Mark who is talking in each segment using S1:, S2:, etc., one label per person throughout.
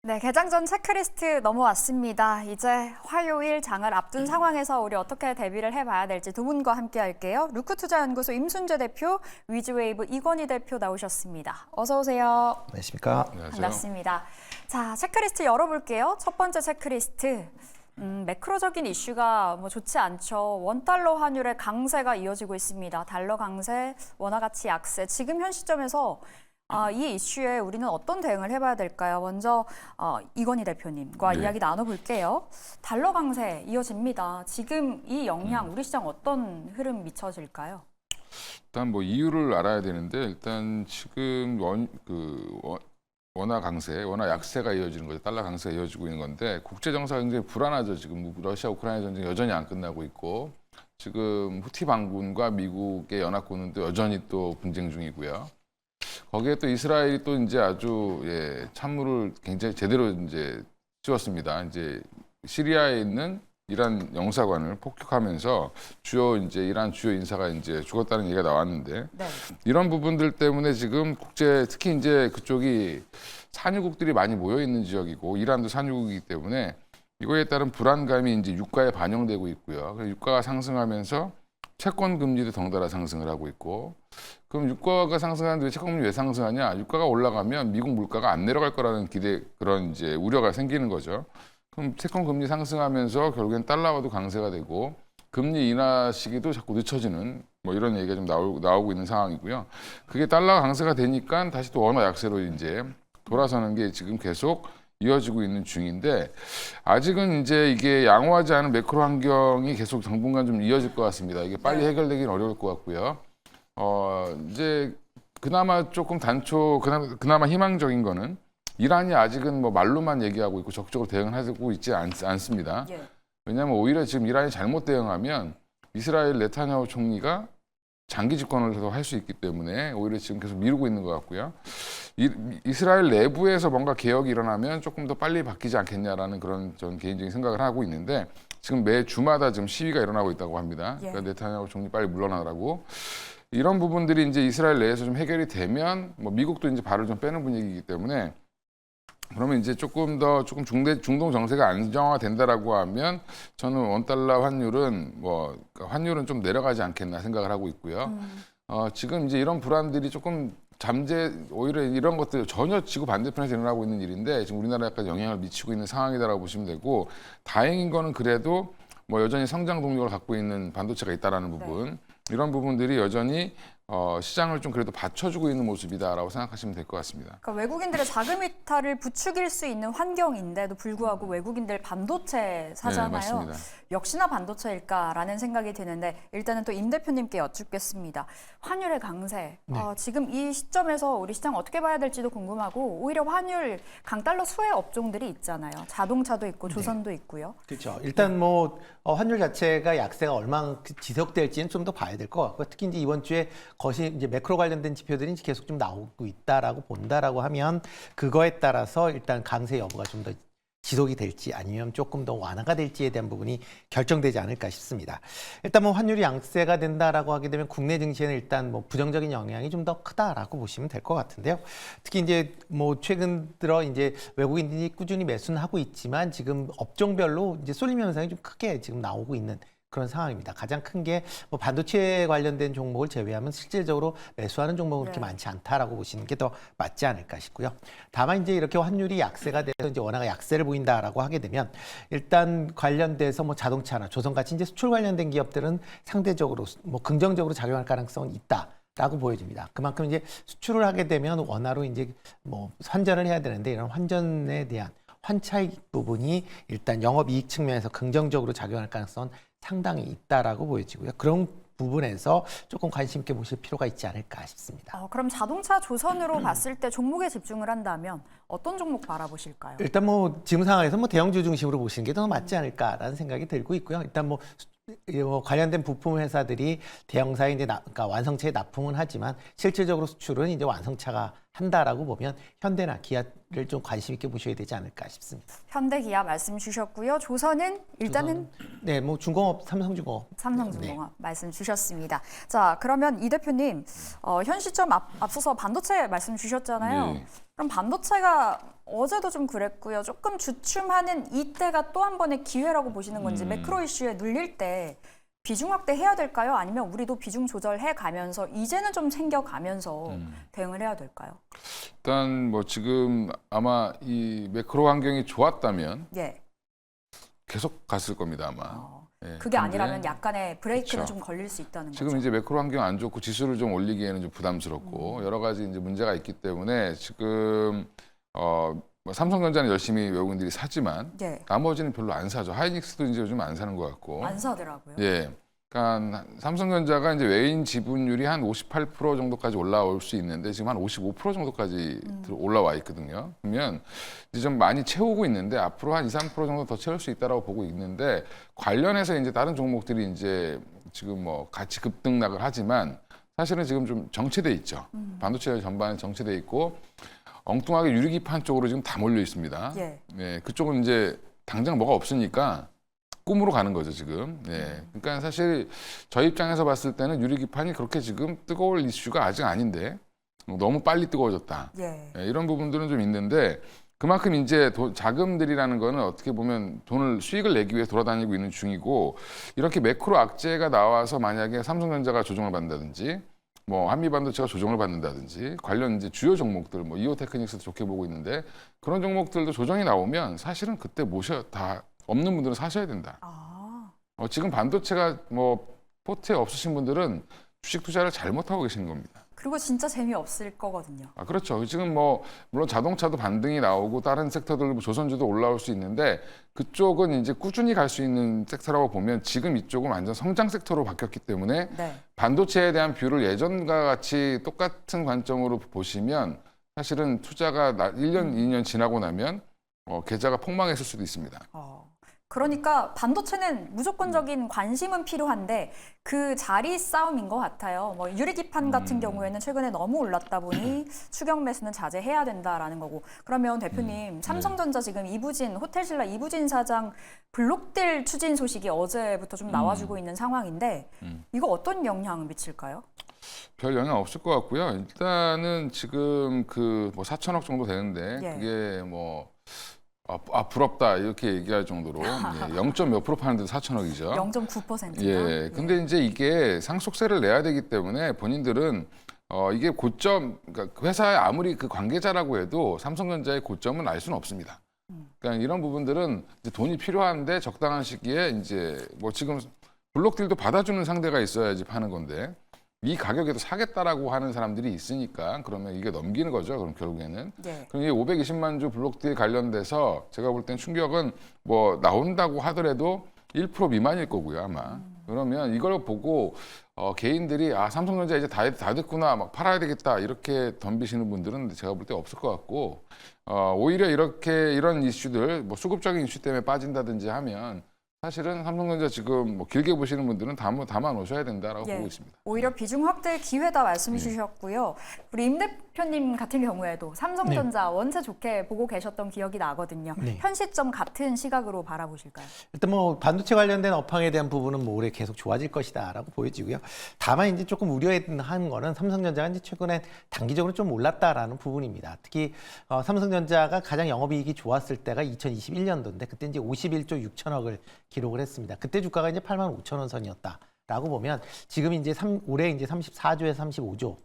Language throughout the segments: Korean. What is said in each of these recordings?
S1: 네, 개장 전 체크리스트 넘어왔습니다. 이제 화요일 장을 앞둔 상황에서 우리 어떻게 대비를 해봐야 될지 두 분과 함께 할게요. 루크투자연구소 임순재 대표, 위즈웨이브 이건희 대표 나오셨습니다. 어서 오세요.
S2: 안녕하십니까?
S1: 반갑습니다. 자, 체크리스트 열어볼게요. 첫 번째 체크리스트. 매크로적인 이슈가 좋지 않죠. 원달러 환율의 강세가 이어지고 있습니다. 달러 강세, 원화 가치 약세. 지금 현 시점에서 이 이슈에 우리는 어떤 대응을 해봐야 될까요? 먼저 이건희 대표님과 이야기 나눠볼게요. 달러 강세 이어집니다. 지금 이 영향 우리 시장 어떤 흐름 미쳐질까요?
S3: 일단 뭐 이유를 알아야 되는데 일단 지금 원화 강세, 원화 약세가 이어지는 거죠. 달러 강세가 이어지고 있는 건데 국제 정세가 굉장히 불안하죠. 지금 러시아 우크라이나 전쟁이 여전히 안 끝나고 있고 지금 후티 반군과 미국의 연합군은 또 여전히 또 분쟁 중이고요. 거기에 또 이스라엘이 또 이제 아주 찬물을 굉장히 제대로 이제 씌웠습니다. 이제 시리아에 있는 이란 영사관을 폭격하면서 이란 주요 인사가 이제 죽었다는 얘기가 나왔는데
S1: 네.
S3: 이런 부분들 때문에 지금 특히 이제 그쪽이 산유국들이 많이 모여 있는 지역이고 이란도 산유국이기 때문에 이거에 따른 불안감이 이제 유가에 반영되고 있고요. 그래서 유가가 상승하면서 채권 금리도 덩달아 상승을 하고 있고, 그럼 유가가 상승하는데 왜 채권 금리 왜 상승하냐? 유가가 올라가면 미국 물가가 안 내려갈 거라는 그런 이제 우려가 생기는 거죠. 그럼 채권 금리 상승하면서 결국엔 달러화도 강세가 되고 금리 인하 시기도 자꾸 늦춰지는 뭐 이런 얘기가 좀 나오고 있는 상황이고요. 그게 달러 강세가 되니까 다시 또 원화 약세로 이제 돌아서는 게 지금 계속 이어지고 있는 중인데 아직은 이제 이게 양호하지 않은 매크로 환경이 계속 당분간 좀 이어질 것 같습니다. 이게 빨리 해결되기는 어려울 것 같고요. 이제 그나마 조금 그나마 희망적인 거는 이란이 아직은 뭐 말로만 얘기하고 있고 적극적으로 대응하고 있지 않습니다. 왜냐하면 오히려 지금 이란이 잘못 대응하면 이스라엘 네타냐후 총리가 장기 집권을 더 할 수 있기 때문에 오히려 지금 계속 미루고 있는 것 같고요. 이스라엘 내부에서 뭔가 개혁이 일어나면 조금 더 빨리 바뀌지 않겠냐라는 그런 전 개인적인 생각을 하고 있는데 지금 매 주마다 지금 시위가 일어나고 있다고 합니다. 그러니까 네타냐후 총리 빨리 물러나라고. 이런 부분들이 이제 이스라엘 내에서 좀 해결이 되면 뭐 미국도 이제 발을 좀 빼는 분위기이기 때문에 그러면 이제 조금 중동 정세가 안정화된다라고 하면 저는 원달러 환율은 좀 내려가지 않겠나 생각을 하고 있고요. 지금 이제 이런 불안들이 조금 오히려 이런 것들 전혀 지구 반대편에서 일어나고 있는 일인데 지금 우리나라에까지 영향을 미치고 있는 상황이다라고 보시면 되고 다행인 거는 그래도 뭐 여전히 성장 동력을 갖고 있는 반도체가 있다라는 부분 이런 부분들이 여전히 시장을 좀 그래도 받쳐주고 있는 모습이다라고 생각하시면 될 것 같습니다.
S1: 그러니까 외국인들의 자금 이탈을 부추길 수 있는 환경인데도 불구하고 외국인들 반도체 사잖아요.
S3: 네, 맞습니다.
S1: 역시나 반도체일까라는 생각이 드는데 일단은 또 임 대표님께 여쭙겠습니다. 환율의 강세, 지금 이 시점에서 우리 시장 어떻게 봐야 될지도 궁금하고 오히려 환율 강달러 수혜 업종들이 있잖아요. 자동차도 있고 조선도 있고요.
S2: 그렇죠. 일단 뭐 환율 자체가 약세가 얼마나 지속될지는 좀 더 봐야 될 것 같고 특히 이제 이번 주에 이제 매크로 관련된 지표들이 이제 계속 좀 나오고 있다라고 본다라고 하면 그거에 따라서 일단 강세 여부가 좀 더 지속이 될지 아니면 조금 더 완화가 될지에 대한 부분이 결정되지 않을까 싶습니다. 일단 뭐 환율이 양세가 된다라고 하게 되면 국내 증시에는 일단 뭐 부정적인 영향이 좀 더 크다라고 보시면 될 것 같은데요. 특히 이제 뭐 최근 들어 이제 외국인들이 꾸준히 매수는 하고 있지만 지금 업종별로 이제 쏠림 현상이 좀 크게 지금 나오고 있는 그런 상황입니다. 가장 큰 게 뭐 반도체 관련된 종목을 제외하면 실질적으로 매수하는 종목은 그렇게 많지 않다라고 보시는 게 더 맞지 않을까 싶고요. 다만 이제 이렇게 환율이 약세가 돼서 이제 원화가 약세를 보인다라고 하게 되면 일단 관련돼서 뭐 자동차나 조선같이 이제 수출 관련된 기업들은 상대적으로 뭐 긍정적으로 작용할 가능성은 있다. 라고 보여집니다. 그만큼 이제 수출을 하게 되면 원화로 이제 뭐 환전을 해야 되는데 이런 환전에 대한 환차익 부분이 일단 영업이익 측면에서 긍정적으로 작용할 가능성은 상당히 있다라고 보여지고요. 그런 부분에서 조금 관심 있게 보실 필요가 있지 않을까 싶습니다.
S1: 그럼 자동차 조선으로 봤을 때 종목에 집중을 한다면 어떤 종목 바라보실까요?
S2: 일단 뭐 지금 상황에서 뭐 대형주 중심으로 보시는 게 더 맞지 않을까라는 생각이 들고 있고요. 일단 뭐 관련된 부품 회사들이 대형사에 이제 그러니까 완성체에 납품은 하지만 실질적으로 수출은 이제 완성차가 한다라고 보면 현대나 기아를 좀 관심 있게 보셔야 되지 않을까 싶습니다.
S1: 현대, 기아 말씀 주셨고요. 조선은 일단은
S2: 네, 뭐 중공업, 삼성중공업.
S1: 삼성중공업 말씀 주셨습니다. 자, 그러면 이 대표님 현 시점 앞서서 반도체 말씀 주셨잖아요.
S3: 네.
S1: 그럼 반도체가 어제도 좀 그랬고요. 조금 주춤하는 이때가 또 한 번의 기회라고 보시는 건지 매크로 이슈에 눌릴 때 비중 확대해야 될까요? 아니면 우리도 비중 조절해 가면서 이제는 좀 생겨가면서 대응을 해야 될까요?
S3: 일단 뭐 지금 아마 이 매크로 환경이 좋았다면
S1: 예.
S3: 계속 갔을 겁니다 아마. 예,
S1: 그게
S3: 근데
S1: 아니라면 약간의 브레이크는
S3: 그렇죠.
S1: 좀 걸릴 수 있다는
S3: 지금
S1: 거죠.
S3: 이제 매크로 환경 안 좋고 지수를 좀 올리기에는 좀 부담스럽고 여러 가지 이제 문제가 있기 때문에 지금 뭐 삼성전자는 열심히 외국인들이 사지만
S1: 예.
S3: 나머지는 별로 안 사죠. 하이닉스도 이제 요즘 안 사는 것 같고.
S1: 안 사더라고요.
S3: 예. 그러니까 삼성전자가 이제 외인 지분율이 한 58% 정도까지 올라올 수 있는데 지금 한 55% 정도까지 올라와 있거든요. 그러면 이제 좀 많이 채우고 있는데 앞으로 한 2, 3% 정도 더 채울 수 있다라고 보고 있는데 관련해서 이제 다른 종목들이 이제 지금 뭐 같이 급등락을 하지만 사실은 지금 좀 정체돼 있죠. 반도체 전반에 정체돼 있고 엉뚱하게 유리기판 쪽으로 지금 다 몰려 있습니다.
S1: 예.
S3: 예, 그쪽은 이제 당장 뭐가 없으니까 꿈으로 가는 거죠 지금. 예, 그러니까 사실 저희 입장에서 봤을 때는 유리기판이 그렇게 지금 뜨거울 이슈가 아직 아닌데 너무 빨리 뜨거워졌다.
S1: 예.
S3: 예, 이런 부분들은 좀 있는데 그만큼 이제 자금들이라는 거는 어떻게 보면 돈을 수익을 내기 위해 돌아다니고 있는 중이고 이렇게 매크로 악재가 나와서 만약에 삼성전자가 조정을 받는다든지 뭐 한미반도체가 조정을 받는다든지 관련 이제 주요 종목들 뭐 이오테크닉스도 좋게 보고 있는데 그런 종목들도 조정이 나오면 사실은 그때 다 없는 분들은 사셔야 된다.
S1: 아.
S3: 지금 반도체가 뭐 포트에 없으신 분들은 주식 투자를 잘못하고 계시는 겁니다.
S1: 그리고 진짜 재미없을 거거든요.
S3: 아, 그렇죠. 지금 뭐 물론 자동차도 반등이 나오고 다른 섹터들 뭐 조선주도 올라올 수 있는데 그쪽은 이제 꾸준히 갈 수 있는 섹터라고 보면 지금 이쪽은 완전 성장 섹터로 바뀌었기 때문에
S1: 네.
S3: 반도체에 대한 뷰를 예전과 같이 똑같은 관점으로 보시면 사실은 투자가 1년, 2년 지나고 나면 계좌가 폭망했을 수도 있습니다.
S1: 그러니까 반도체는 무조건적인 관심은 필요한데 그 자리 싸움인 것 같아요. 뭐 유리기판 같은 경우에는 최근에 너무 올랐다 보니 추격 매수는 자제해야 된다라는 거고. 그러면 대표님 삼성전자 지금 호텔신라 이부진 사장 블록딜 추진 소식이 어제부터 좀 나와주고 있는 상황인데 이거 어떤 영향 미칠까요?
S3: 별 영향 없을 것 같고요. 일단은 지금 그 뭐 4천억 정도 되는데
S1: 예.
S3: 그게 뭐 부럽다 이렇게 얘기할 정도로 0. 몇 프로 파는데도 4천억이죠.
S1: 0.9%나.
S3: 예. 근데 이제 이게 상속세를 내야 되기 때문에 본인들은 이게 고점, 그러니까 회사의 아무리 그 관계자라고 해도 삼성전자의 고점은 알 수는 없습니다. 그러니까 이런 부분들은 이제 돈이 필요한데 적당한 시기에 이제 뭐 지금 블록딜도 받아주는 상대가 있어야지 파는 건데 이 가격에도 사겠다라고 하는 사람들이 있으니까 그러면 이게 넘기는 거죠. 그럼 결국에는.
S1: 예.
S3: 그럼 이게 520만 주 블록딜 관련돼서 제가 볼 땐 충격은 뭐 나온다고 하더라도 1% 미만일 거고요 아마. 그러면 이걸 보고 개인들이 삼성전자 이제 다 됐구나 막 팔아야 되겠다 이렇게 덤비시는 분들은 제가 볼 때 없을 것 같고 오히려 이런 이슈들 뭐 수급적인 이슈 때문에 빠진다든지 하면 사실은 삼성전자 지금 뭐 길게 보시는 분들은 담아 놓으셔야 된다라고
S1: 예.
S3: 보고 있습니다.
S1: 오히려 비중 확대의 기회다 말씀 주셨고요. 우리 임 대표님 같은 경우에도 삼성전자 원체 좋게 보고 계셨던 기억이 나거든요.
S2: 네.
S1: 현 시점 같은 시각으로 바라보실까요?
S2: 일단 뭐 반도체 관련된 업황에 대한 부분은 뭐 올해 계속 좋아질 것이다라고 보여지고요. 다만 이제 조금 우려한 거는 삼성전자가 이제 최근에 단기적으로 좀 올랐다라는 부분입니다. 특히 삼성전자가 가장 영업이익이 좋았을 때가 2021년도인데 그때 이제 51조 6천억을 기록을 했습니다. 그때 주가가 이제 85,000원 선이었다. 라고 보면 지금 이제 올해 이제 34조에서 35조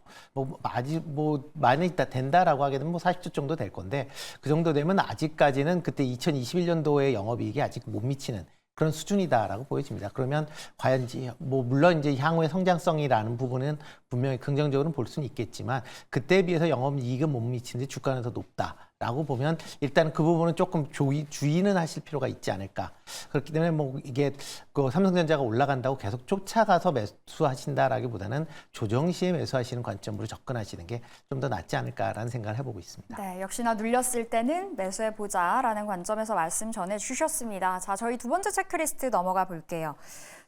S2: 많이 된다라고 하게 되면 뭐 40조 정도 될 건데 그 정도 되면 아직까지는 그때 2021년도의 영업이익이 아직 못 미치는 그런 수준이다라고 보여집니다. 그러면 과연 물론 이제 향후의 성장성이라는 부분은 분명히 긍정적으로 볼 수는 있겠지만 그때에 비해서 영업이익은 못 미치는데 주가는 더 높다. 라고 보면 일단 그 부분은 조금 주의는 하실 필요가 있지 않을까. 그렇기 때문에 뭐 이게 그 삼성전자가 올라간다고 계속 쫓아가서 매수하신다라기보다는 조정 시에 매수하시는 관점으로 접근하시는 게 좀 더 낫지 않을까라는 생각을 해보고 있습니다.
S1: 네, 역시나 눌렸을 때는 매수해보자라는 관점에서 말씀 전해주셨습니다. 자, 저희 두 번째 체크리스트 넘어가 볼게요.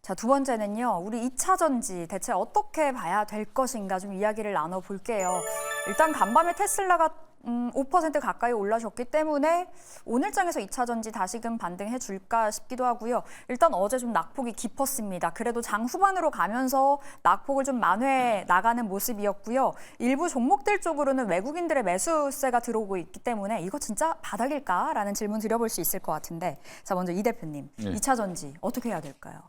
S1: 자, 두 번째는요. 우리 2차 전지 대체 어떻게 봐야 될 것인가 좀 이야기를 나눠볼게요. 일단 간밤에 테슬라가 5% 가까이 올라줬기 때문에 오늘장에서 2차 전지 다시금 반등해 줄까 싶기도 하고요. 일단 어제 좀 낙폭이 깊었습니다. 그래도 장 후반으로 가면서 낙폭을 좀 만회해 나가는 모습이었고요. 일부 종목들 쪽으로는 외국인들의 매수세가 들어오고 있기 때문에 이거 진짜 바닥일까라는 질문 드려볼 수 있을 것 같은데, 자, 먼저 이 대표님,
S3: 네.
S1: 2차 전지 어떻게 해야 될까요?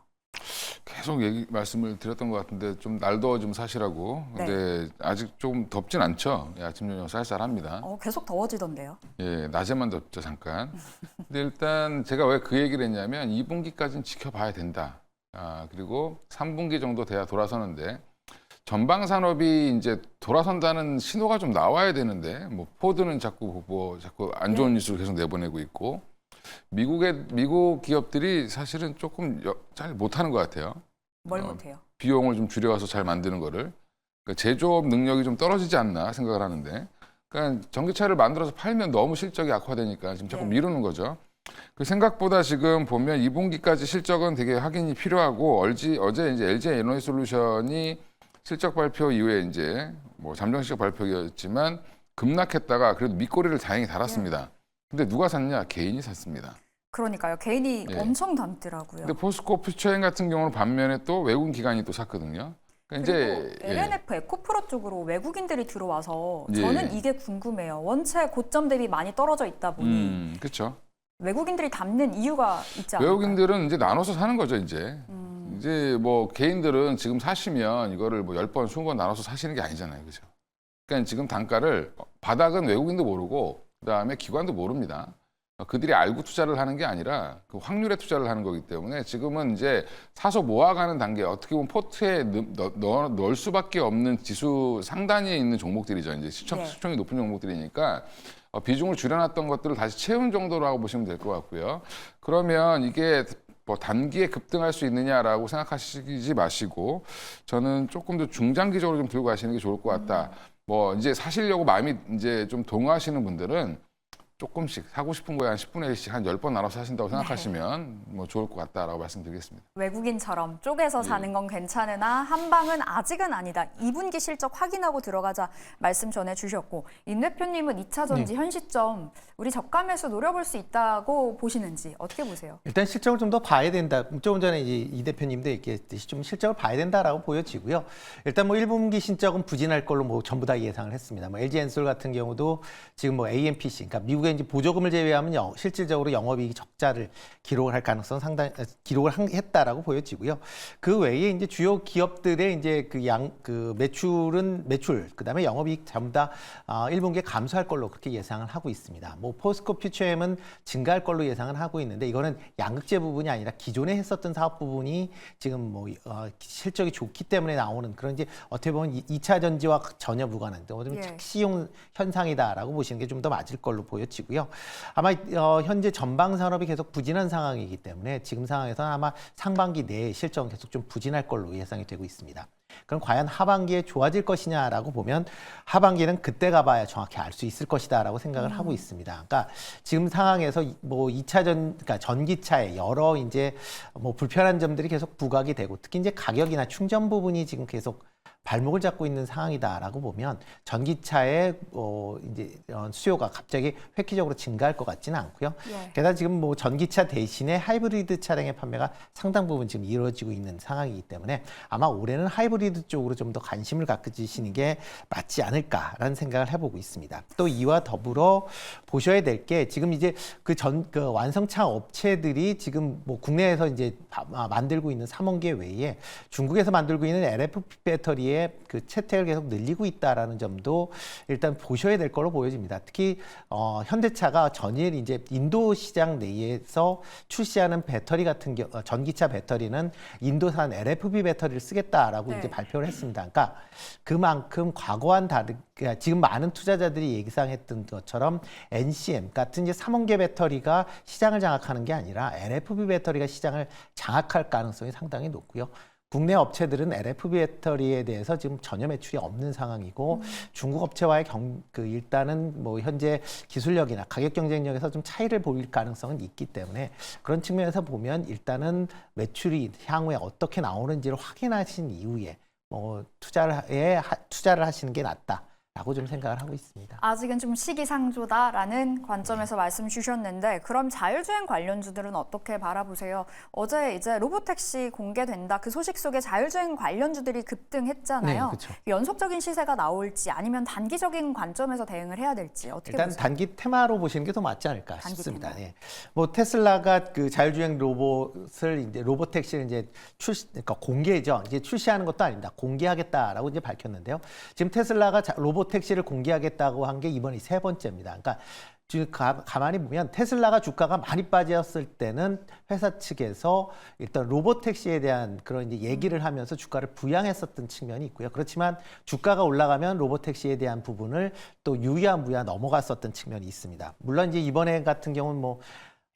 S3: 계속 말씀을 드렸던 것 같은데 좀 날더 좀 사시라고. 근데 아직 좀 덥진 않죠. 예, 아침 저녁 쌀쌀합니다.
S1: 계속 더워지던데요.
S3: 예, 낮에만 덥죠 잠깐. 근데 일단 제가 왜 그 얘기를 했냐면 2분기까지는 지켜봐야 된다. 그리고 3분기 정도 돼야 돌아서는데 전방 산업이 이제 돌아선다는 신호가 좀 나와야 되는데 뭐 포드는 자꾸 안 좋은 뉴스를 계속 내보내고 있고. 미국 기업들이 사실은 조금 잘 못하는 것 같아요.
S1: 뭘 못해요?
S3: 비용을 좀 줄여서 잘 만드는 거를. 그러니까 제조업 능력이 좀 떨어지지 않나 생각을 하는데. 그러니까 전기차를 만들어서 팔면 너무 실적이 악화되니까 지금 조금 미루는 거죠. 그 생각보다 지금 보면 2분기까지 실적은 되게 확인이 필요하고 어제 이제 LG 에너지솔루션이 실적 발표 이후에 이제 뭐 잠정식 발표였지만 급락했다가 그래도 밑꼬리를 다행히 달았습니다. 근데 누가 샀냐? 개인이 샀습니다.
S1: 그러니까요. 개인이
S3: 예.
S1: 엄청 담더라고요.
S3: 근데 포스코 퓨처엔 같은 경우는 반면에 또 외국인 기관이 또 샀거든요. 그러니까
S1: 그리고
S3: 이제
S1: LNF 에코프로 쪽으로 외국인들이 들어와서
S3: 예.
S1: 저는 이게 궁금해요. 원체 고점 대비 많이 떨어져 있다 보니
S3: 그렇죠.
S1: 외국인들이 담는 이유가 있지 않을까요?
S3: 외국인들은 이제 나눠서 사는 거죠, 이제. 이제 뭐 개인들은 지금 사시면 이거를 뭐 10번, 20번 나눠서 사시는 게 아니잖아요. 그죠? 그러니까 지금 단가를 바닥은 외국인도 모르고 그다음에 기관도 모릅니다. 그들이 알고 투자를 하는 게 아니라 그 확률에 투자를 하는 거기 때문에 지금은 이제 사서 모아가는 단계, 어떻게 보면 포트에 넣을 수밖에 없는 지수 상단에 있는 종목들이죠. 이제 수총이 높은 종목들이니까 비중을 줄여놨던 것들을 다시 채운 정도라고 보시면 될 것 같고요. 그러면 이게 뭐 단기에 급등할 수 있느냐라고 생각하시지 마시고 저는 조금 더 중장기적으로 좀 들고 가시는 게 좋을 것 같다. 뭐 이제 사시려고 마음이 이제 좀 동요하시는 분들은 조금씩 사고 싶은 거에 한 10분의 1씩 한 10번 나눠서 하신다고 생각하시면 뭐 좋을 것 같다라고 말씀드리겠습니다.
S1: 외국인처럼 쪼개서 사는 건 괜찮으나 한 방은 아직은 아니다. 2분기 실적 확인하고 들어가자 말씀 전해주셨고, 임 대표님은 2차 전지 현 시점 우리 저가 매수 노려볼 수 있다고 보시는지 어떻게 보세요?
S2: 일단 실적을 좀 더 봐야 된다. 조금 전에 이 대표님도 얘기했듯이 좀 실적을 봐야 된다라고 보여지고요. 일단 뭐 1분기 실적은 부진할 걸로 뭐 전부 다 예상을 했습니다. 뭐 LG엔솔 같은 경우도 지금 뭐 AMPC, 그러니까 미국의 이제 보조금을 제외하면 실질적으로 영업이익 적자를 기록을 할 가능성 상당히 했다라고 보여지고요. 그 외에 이제 주요 기업들의 이제 매출, 그다음에 영업이익 전부 다 1분기에 감소할 걸로 그렇게 예상을 하고 있습니다. 뭐 포스코 퓨처엠은 증가할 걸로 예상을 하고 있는데 이거는 양극재 부분이 아니라 기존에 했었던 사업 부분이 지금 뭐 실적이 좋기 때문에 나오는 그런 이제 어떻게 보면 2차 전지와 전혀 무관한 좀 착시용 현상이다라고 보시는 게 좀 더 맞을 걸로 보여지고요. 아마 현재 전방 산업이 계속 부진한 상황이기 때문에 지금 상황에서는 아마 상반기 내에 실적은 계속 좀 부진할 걸로 예상이 되고 있습니다. 그럼 과연 하반기에 좋아질 것이냐라고 보면 하반기는 그때 가봐야 정확히 알 수 있을 것이다라고 생각을 하고 있습니다. 그러니까 지금 상황에서 뭐 그러니까 전기차에 여러 이제 뭐 불편한 점들이 계속 부각이 되고 특히 이제 가격이나 충전 부분이 지금 계속 발목을 잡고 있는 상황이다라고 보면 전기차의 이제 수요가 갑자기 획기적으로 증가할 것 같지는 않고요. 게다가 지금 뭐 전기차 대신에 하이브리드 차량의 판매가 상당 부분 지금 이루어지고 있는 상황이기 때문에 아마 올해는 하이브리드 쪽으로 좀 더 관심을 가지시는 게 맞지 않을까라는 생각을 해보고 있습니다. 또 이와 더불어 보셔야 될 게 지금 이제 그 완성차 업체들이 지금 뭐 국내에서 이제 만들고 있는 3원계 외에 중국에서 만들고 있는 LFP 배터리의 주가의 그 채택을 계속 늘리고 있다라는 점도 일단 보셔야 될 걸로 보여집니다. 특히 현대차가 전일 이제 인도 시장 내에서 출시하는 배터리 같은 전기차 배터리는 인도산 LFP 배터리를 쓰겠다라고
S1: 네.
S2: 이제 발표를 했습니다. 그러니까 그만큼 과거와는 다르게 지금 많은 투자자들이 예상했던 것처럼 NCM 같은 이제 3원계 배터리가 시장을 장악하는 게 아니라 LFP 배터리가 시장을 장악할 가능성이 상당히 높고요. 국내 업체들은 LFP 배터리에 대해서 지금 전혀 매출이 없는 상황이고 중국 업체와의 일단은 뭐 현재 기술력이나 가격 경쟁력에서 좀 차이를 보일 가능성은 있기 때문에 그런 측면에서 보면 일단은 매출이 향후에 어떻게 나오는지를 확인하신 이후에 투자를 하시는 게 낫다라고 좀 생각을 하고 있습니다.
S1: 아직은 좀 시기상조다라는 관점에서 말씀 주셨는데 그럼 자율주행 관련주들은 어떻게 바라보세요? 어제 이제 로보택시 공개된다 그 소식 속에 자율주행 관련주들이 급등했잖아요.
S2: 네, 그렇죠.
S1: 연속적인 시세가 나올지 아니면 단기적인 관점에서 대응을 해야 될지 어떻게
S2: 일단
S1: 보세요?
S2: 단기 테마로 보시는 게 더 맞지 않을까
S1: 단기
S2: 싶습니다.
S1: 테마.
S2: 예. 뭐 테슬라가 그 자율주행 로봇을 이제 로보택시를 이제 그러니까 공개죠. 이제 출시하는 것도 아닙니다. 공개하겠다라고 이제 밝혔는데요. 지금 테슬라가 로보택시를 공개하겠다고 한 게 이번이 세 번째입니다. 그러니까 지금 가만히 보면 테슬라가 주가가 많이 빠졌을 때는 회사 측에서 일단 로보택시에 대한 그런 이제 얘기를 하면서 주가를 부양했었던 측면이 있고요. 그렇지만 주가가 올라가면 로보택시에 대한 부분을 또 유야무야 넘어갔었던 측면이 있습니다. 물론 이제 이번에 같은 경우는 뭐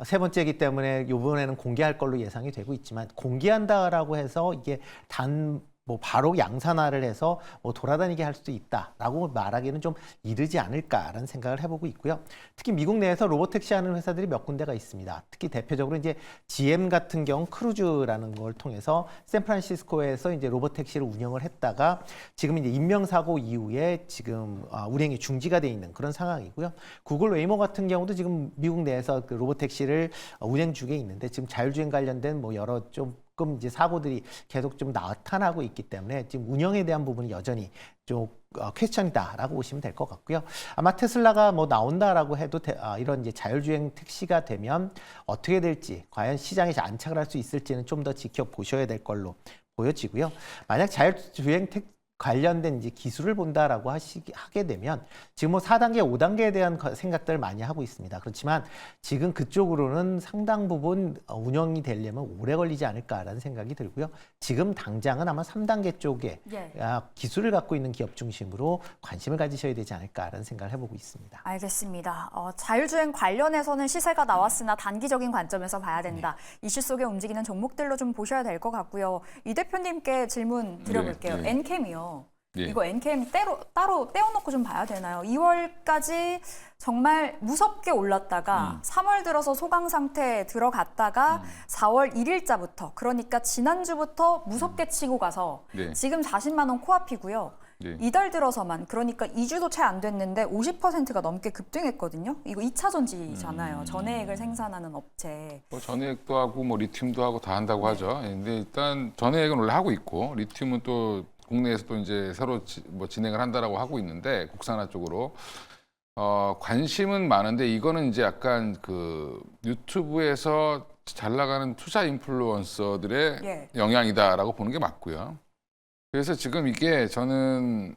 S2: 세 번째이기 때문에 이번에는 공개할 걸로 예상이 되고 있지만 공개한다라고 해서 이게 바로 양산화를 해서 돌아다니게 할 수도 있다라고 말하기는 좀 이르지 않을까라는 생각을 해보고 있고요. 특히 미국 내에서 로보택시 하는 회사들이 몇 군데가 있습니다. 특히 대표적으로 이제 GM 같은 경우 크루즈라는 걸 통해서 샌프란시스코에서 이제 로보택시를 운영을 했다가 지금 이제 인명사고 이후에 지금 운행이 중지가 돼 있는 그런 상황이고요. 구글 웨이모 같은 경우도 지금 미국 내에서 그 로보택시를 운행 중에 있는데 지금 자율주행 관련된 여러 좀 이제 사고들이 계속 좀 나타나고 있기 때문에 지금 운영에 대한 부분이 여전히 좀 퀘스천이다라고 보시면 될 것 같고요. 아마 테슬라가 나온다라고 해도 이런 이제 자율주행 택시가 되면 어떻게 될지 과연 시장에 안착을 할 수 있을지는 좀 더 지켜보셔야 될 걸로 보여지고요. 만약 자율주행 관련된 이제 기술을 본다라고 하게 되면 지금 4단계, 5단계에 대한 생각들을 많이 하고 있습니다. 그렇지만 지금 그쪽으로는 상당 부분 운영이 되려면 오래 걸리지 않을까라는 생각이 들고요. 지금 당장은 아마 3단계 쪽에 기술을 갖고 있는 기업 중심으로 관심을 가지셔야 되지 않을까라는 생각을 해보고 있습니다.
S1: 알겠습니다. 자율주행 관련해서는 시세가 나왔으나 단기적인 관점에서 봐야 된다. 이슈 속에 움직이는 종목들로 좀 보셔야 될 것 같고요. 이 대표님께 질문 드려볼게요.
S3: 네.
S1: 엔캠이요.
S3: 예.
S1: 이거 엔캠 따로 떼어놓고 좀 봐야 되나요? 2월까지 정말 무섭게 올랐다가 3월 들어서 소강 상태에 들어갔다가 4월 1일자부터 그러니까 지난주부터 무섭게 치고 가서
S3: 네.
S1: 지금 40만 원 코앞이고요.
S3: 네.
S1: 이달 들어서만 그러니까 2주도 채 안 됐는데 50%가 넘게 급등했거든요. 이거 2차 전지잖아요. 전해액을 생산하는 업체.
S3: 전해액도 하고 리튬도 하고 다 한다고 하죠. 근데 일단 전해액은 원래 하고 있고 리튬은 또 국내에서 또 이제 새로 진행을 한다라고 하고 있는데 국산화 쪽으로 관심은 많은데 이거는 이제 약간 그 유튜브에서 잘 나가는 투자 인플루언서들의 영향이다라고 보는 게 맞고요. 그래서 지금 이게 저는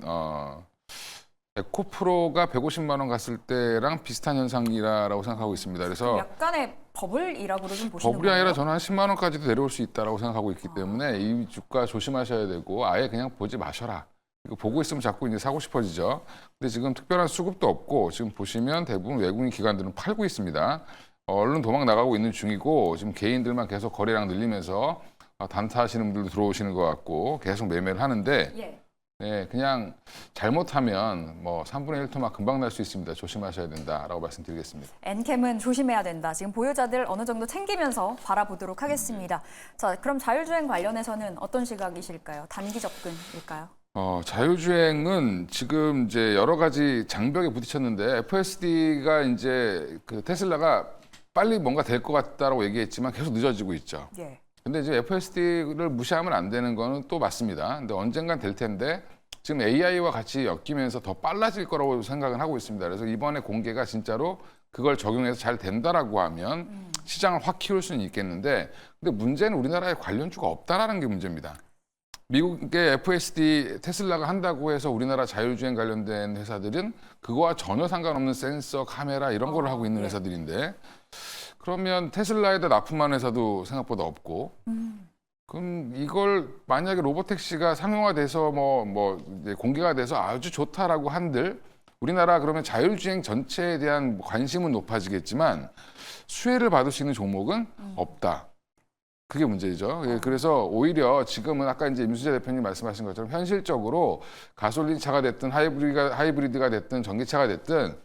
S3: 에코프로가 150만 원 갔을 때랑 비슷한 현상이라고 생각하고 있습니다. 그래서
S1: 약간의 버블이라고 좀 보시는
S3: 버블이 아니라
S1: 거예요?
S3: 저는 한 10만 원까지도 내려올 수 있다고 생각하고 있기 때문에 이 주가 조심하셔야 되고 아예 그냥 보지 마셔라. 이거 보고 있으면 자꾸 이제 사고 싶어지죠. 근데 지금 특별한 수급도 없고 지금 보시면 대부분 외국인 기관들은 팔고 있습니다. 얼른 도망 나가고 있는 중이고 지금 개인들만 계속 거래량 늘리면서 단타하시는 분들도 들어오시는 것 같고 계속 매매를 하는데 네, 그냥 잘못하면 3분의 1토막 금방 날 수 있습니다. 조심하셔야 된다라고 말씀드리겠습니다.
S1: 엔캠은 조심해야 된다. 지금 보유자들 어느 정도 챙기면서 바라보도록 하겠습니다. 자, 그럼 자율주행 관련해서는 어떤 시각이실까요? 단기 접근일까요?
S3: 자율주행은 지금 이제 여러 가지 장벽에 부딪혔는데 FSD가 이제 그 테슬라가 빨리 뭔가 될 것 같다라고 얘기했지만 계속 늦어지고 있죠. 근데 이제 FSD를 무시하면 안 되는 거는 또 맞습니다. 근데 언젠간 될 텐데 지금 AI와 같이 엮이면서 더 빨라질 거라고 생각은 하고 있습니다. 그래서 이번에 공개가 진짜로 그걸 적용해서 잘 된다라고 하면 시장을 확 키울 수는 있겠는데 근데 문제는 우리나라에 관련주가 없다라는 게 문제입니다. 미국의 FSD 테슬라가 한다고 해서 우리나라 자율주행 관련된 회사들은 그거와 전혀 상관없는 센서, 카메라 이런 거를 하고 있는
S1: 예.
S3: 회사들인데 그러면 테슬라에다 납품하는 회사도 생각보다 없고 그럼 이걸 만약에 로보택시가 상용화돼서 이제 공개가 돼서 아주 좋다라고 한들 우리나라 그러면 자율주행 전체에 대한 관심은 높아지겠지만 수혜를 받을 수 있는 종목은 없다. 그게 문제죠. 예, 그래서 오히려 지금은 아까 이제 임수재 대표님 말씀하신 것처럼 현실적으로 가솔린 차가 됐든 하이브리드가 됐든 전기차가 됐든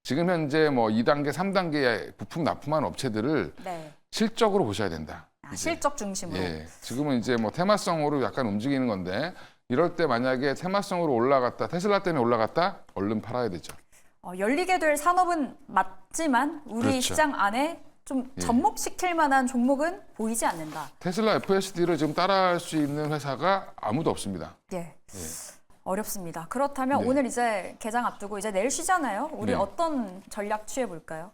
S3: 지금 현재 뭐 2단계, 3단계의 부품 납품한 업체들을
S1: 네.
S3: 실적으로 보셔야 된다.
S1: 아, 실적 중심으로.
S3: 예, 지금은 이제 뭐 테마성으로 약간 움직이는 건데 이럴 때 만약에 테마성으로 올라갔다, 테슬라 때문에 올라갔다, 얼른 팔아야 되죠.
S1: 열리게 될 산업은 맞지만 우리
S3: 그렇죠.
S1: 시장 안에 좀
S3: 예.
S1: 접목시킬 만한 종목은 보이지 않는다.
S3: 테슬라 FSD를 지금 따라할 수 있는 회사가 아무도 없습니다.
S1: 예. 어렵습니다. 그렇다면
S3: 네.
S1: 오늘 이제 개장 앞두고 이제 내일 쉬잖아요. 우리
S3: 네.
S1: 어떤 전략 취해 볼까요?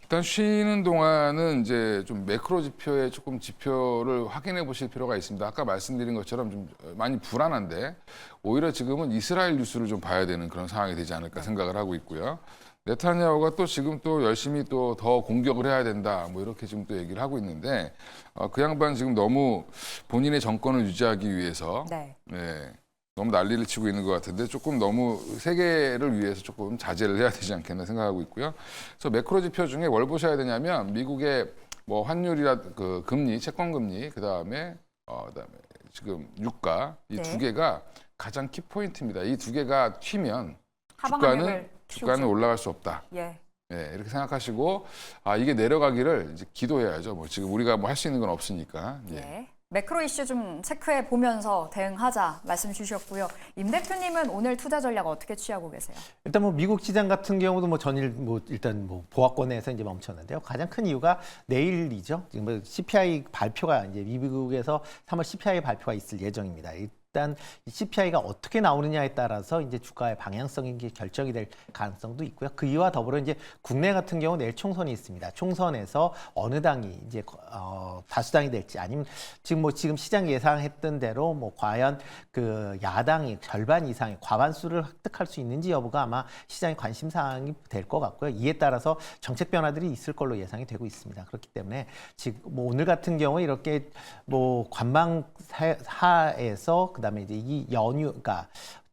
S3: 일단 쉬는 동안은 이제 좀 매크로 지표의 조금 지표를 확인해 보실 필요가 있습니다. 아까 말씀드린 것처럼 좀 많이 불안한데 오히려 지금은 이스라엘 뉴스를 좀 봐야 되는 그런 상황이 되지 않을까 생각을 하고 있고요. 네타냐후가 또 지금 또 열심히 또 더 공격을 해야 된다. 뭐 이렇게 지금 또 얘기를 하고 있는데 그 양반 지금 너무 본인의 정권을 유지하기 위해서
S1: 네.
S3: 네, 너무 난리를 치고 있는 것 같은데 조금 너무 세계를 위해서 조금 자제를 해야 되지 않겠나 생각하고 있고요. 그래서 매크로 지표 중에 뭘 보셔야 되냐면 미국의 뭐 환율이라 그 금리, 채권 금리, 그다음에 지금 유가 이
S1: 네.
S3: 두 개가 가장 키 포인트입니다. 이 두 개가 튀면
S1: 하방하락을
S3: 주가는
S1: 키우죠.
S3: 올라갈 수 없다.
S1: 예.
S3: 네, 이렇게 생각하시고 이게 내려가기를 이제 기도해야죠. 뭐 지금 우리가 뭐 할 수 있는 건 없으니까. 예.
S1: 예. 매크로 이슈 좀 체크해 보면서 대응하자 말씀 주셨고요. 임 대표님은 오늘 투자 전략 어떻게 취하고 계세요?
S2: 일단 뭐 미국 시장 같은 경우도 뭐 전일 뭐 일단 뭐 보합권에서 이제 멈췄는데요. 가장 큰 이유가 내일이죠. 지금 뭐 CPI 발표가 이제 미국에서 3월 CPI 발표가 있을 예정입니다. 일단 이 CPI가 어떻게 나오느냐에 따라서 이제 주가의 방향성이 결정이 될 가능성도 있고요. 그 이와 더불어 이제 국내 같은 경우 내일 총선이 있습니다. 총선에서 어느 당이 이제 다수당이 될지 아니면 지금 시장 예상했던 대로 뭐 과연 그 야당이 절반 이상의 과반수를 획득할 수 있는지 여부가 아마 시장의 관심 사항이 될 것 같고요. 이에 따라서 정책 변화들이 있을 걸로 예상이 되고 있습니다. 그렇기 때문에 지금 뭐 오늘 같은 경우 이렇게 뭐 관망하에서 그다음에 이제 이 연휴가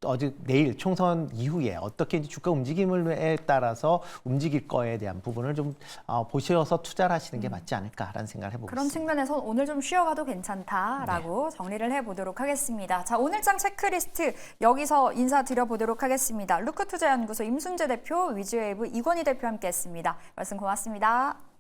S2: 어제 내일 총선 이후에 어떻게 이제 주가 움직임에 따라서 움직일 거에 대한 부분을 좀 보셔서 투자를 하시는 게 맞지 않을까라는 생각을 해보고
S1: 그런
S2: 있습니다.
S1: 측면에서 오늘 좀 쉬어가도 괜찮다라고 정리를 해보도록 하겠습니다. 자, 오늘장 체크리스트 여기서 인사드려보도록 하겠습니다. 루크투자연구소 임순재 대표, 위즈웨이브 이권희 대표 함께했습니다. 말씀 고맙습니다.